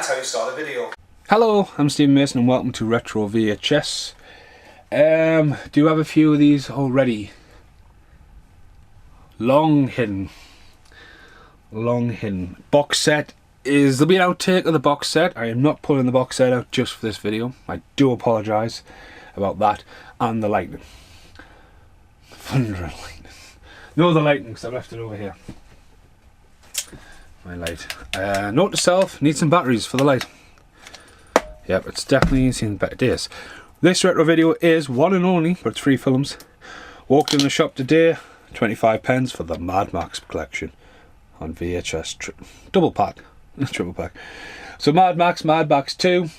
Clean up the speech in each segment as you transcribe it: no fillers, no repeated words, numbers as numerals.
that's how you start a video. Hello, I'm Stephen Mason and welcome to Retro VHS. Do you have a few of these already? Long hidden. Box set is, there'll be an outtake of the box set. I am not pulling the box set out just for this video. I do apologise about that. And the lightning. Thunder and lightning. No, the lightning, because I've left it over here. My light. Note to self, need some batteries for the light. Yep, it's definitely seen better days. This retro video is one and only, but it's 3 films. Walked in the shop today, 25p for the Mad Max collection on VHS double pack, triple pack. So Mad Max 2,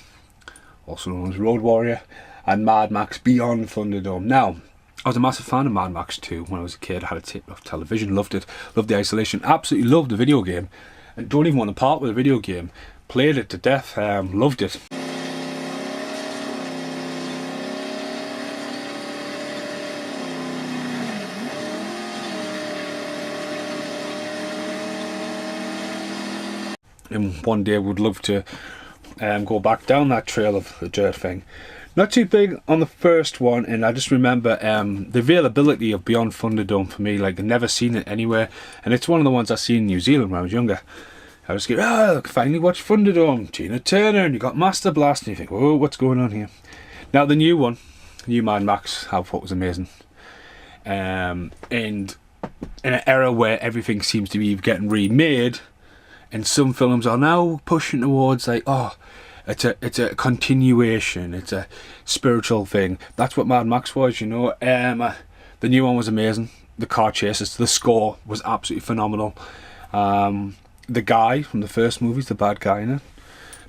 also known as Road Warrior, and Mad Max Beyond Thunderdome. Now, I was a massive fan of Mad Max 2 when I was a kid. I had it taped off television, loved it, loved the isolation, absolutely loved the video game, and don't even want to part with the video game. Played it to death, loved it. And one day would love to go back down that trail of the dirt thing. Not too big on the first one, and I just remember the availability of Beyond Thunderdome for me, like I'd never seen it anywhere, and it's one of the ones I seen in New Zealand when I was younger. I was going, oh, finally watch Thunderdome, Tina Turner, and you got Master Blast, and you think, oh, what's going on here? Now the new one, new Mad Max, I thought was amazing. And in an era where everything seems to be getting remade, and some films are now pushing towards like, oh, it's a continuation, it's a spiritual thing. That's what Mad Max was, you know. The new one was amazing. The car chases, the score was absolutely phenomenal. The guy from the first movie's the bad guy in it.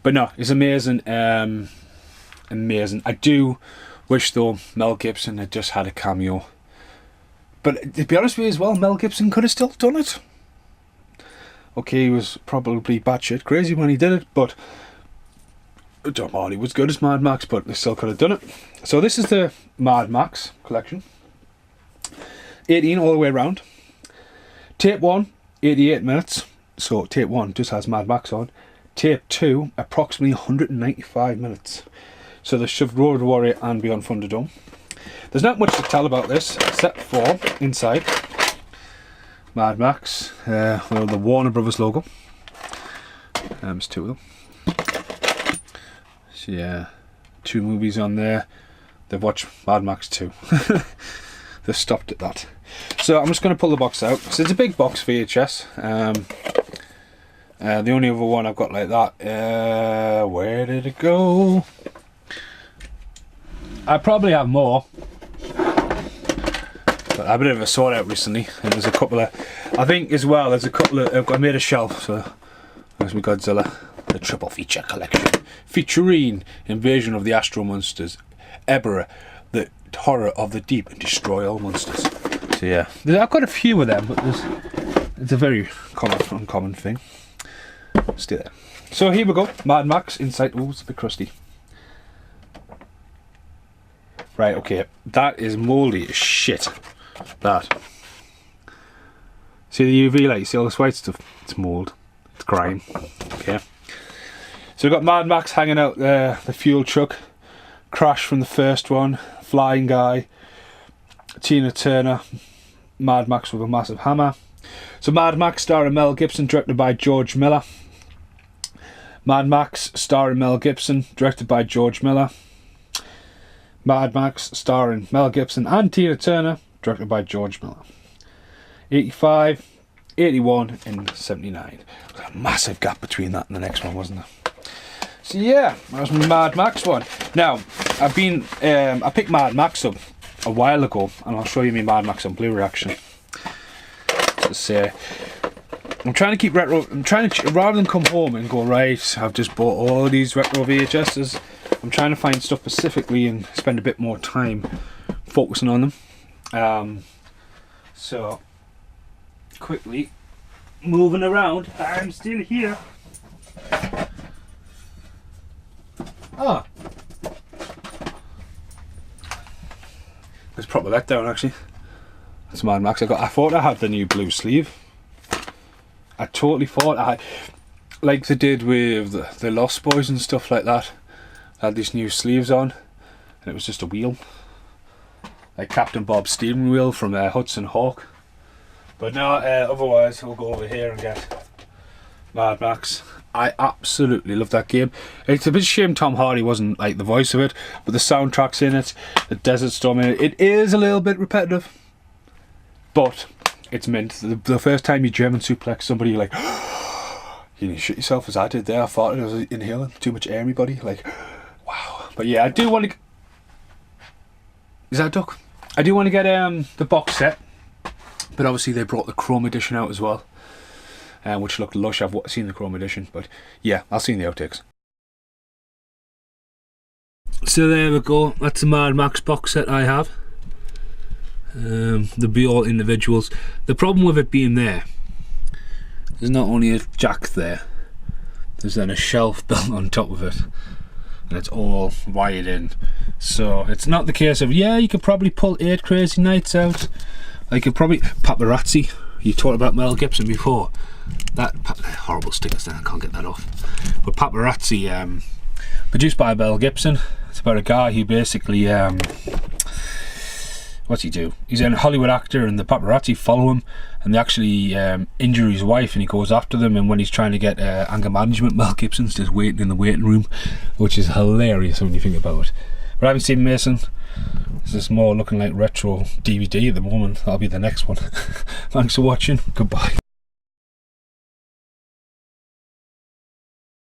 But no, it's amazing. Amazing. I do wish though Mel Gibson had just had a cameo. But to be honest with you as well, Mel Gibson could have still done it. Okay, he was probably batshit crazy when he did it, but Tom Hardy was good as Mad Max, but they still could have done it. So this is the Mad Max collection. 18 all the way around. Tape 1, 88 minutes. So tape 1 just has Mad Max on. Tape 2, approximately 195 minutes. So they shoved Road Warrior and Beyond Thunderdome. There's not much to tell about this, except for inside. Mad Max, with the Warner Brothers logo. There's 2 of them. So yeah, 2 movies on there. They've watched Mad Max 2. They've stopped at that. So I'm just going to pull the box out. So it's a big box VHS. The only other one I've got like that. Where did it go? I probably have more. But I've been a bit of a sort out recently, and there's a couple of, I think as well, there's a couple of, I made a shelf, so there's my Godzilla, the triple feature collection, featuring Invasion of the Astro Monsters, Ebera, the horror of the deep, and destroy all monsters. So yeah, I've got a few of them, but it's a very uncommon thing. Stay there. So here we go, Mad Max inside. Oh, it's a bit crusty. Right, okay, that is mouldy as shit. That. See the UV light, see all this white stuff? It's mould, it's grime. Okay. So we've got Mad Max hanging out there, the fuel truck, Crash from the first one, Flying Guy, Tina Turner, Mad Max with a massive hammer. So Mad Max starring Mel Gibson, directed by George Miller. Mad Max starring Mel Gibson, directed by George Miller. Mad Max starring Mel Gibson and Tina Turner, directed by George Miller. 85, 81 and 79. There's a massive gap between that and the next one, wasn't there? So yeah, that was my Mad Max one. Now, I picked Mad Max up a while ago, and I'll show you my Mad Max on Blu-ray action. I'm trying to keep retro, rather than come home and go, right, I've just bought all these retro VHSs, I'm trying to find stuff specifically and spend a bit more time focusing on them. So, quickly moving around, I'm still here. Ah, it's proper letdown actually. That's Mad Max. I thought I had the new blue sleeve. I totally thought like they did with the Lost Boys and stuff like that. Had these new sleeves on, and it was just a wheel, like Captain Bob's steering wheel from Hudson Hawk. But no, otherwise we'll go over here and get Mad Max. I absolutely love that game. It's a bit shame Tom Hardy wasn't like the voice of it, but the soundtrack's in it, the Desert Storm in it. It is a little bit repetitive, but it's mint. The first time you German suplex somebody, you're like, you need to shit yourself, as I did there. I thought I was inhaling too much air in my body. Like, wow. But yeah, I do want to. Is that a duck? I do want to get the box set, but obviously they brought the Chrome edition out as well. Which looked lush. I've seen the Chrome edition, but yeah, I'll see in the outtakes. So there we go. That's the Mad Max box set I have. They'll be all individuals. The problem with it being there's not only a jack there, there's then a shelf built on top of it, and it's all wired in. So it's not the case of, yeah, you could probably pull 8 Crazy Nights out. I could probably Paparazzi. You talked about Mel Gibson before. That horrible stickers there, I can't get that off. But Paparazzi, produced by Mel Gibson. It's about a guy who basically, what's he do? He's a Hollywood actor, and the paparazzi follow him, and they actually injure his wife, and he goes after them. And when he's trying to get anger management, Mel Gibson's just waiting in the waiting room, which is hilarious when you think about it. But I haven't seen Mason. This is more looking like retro DVD at the moment. That'll be the next one. Thanks for watching. Goodbye.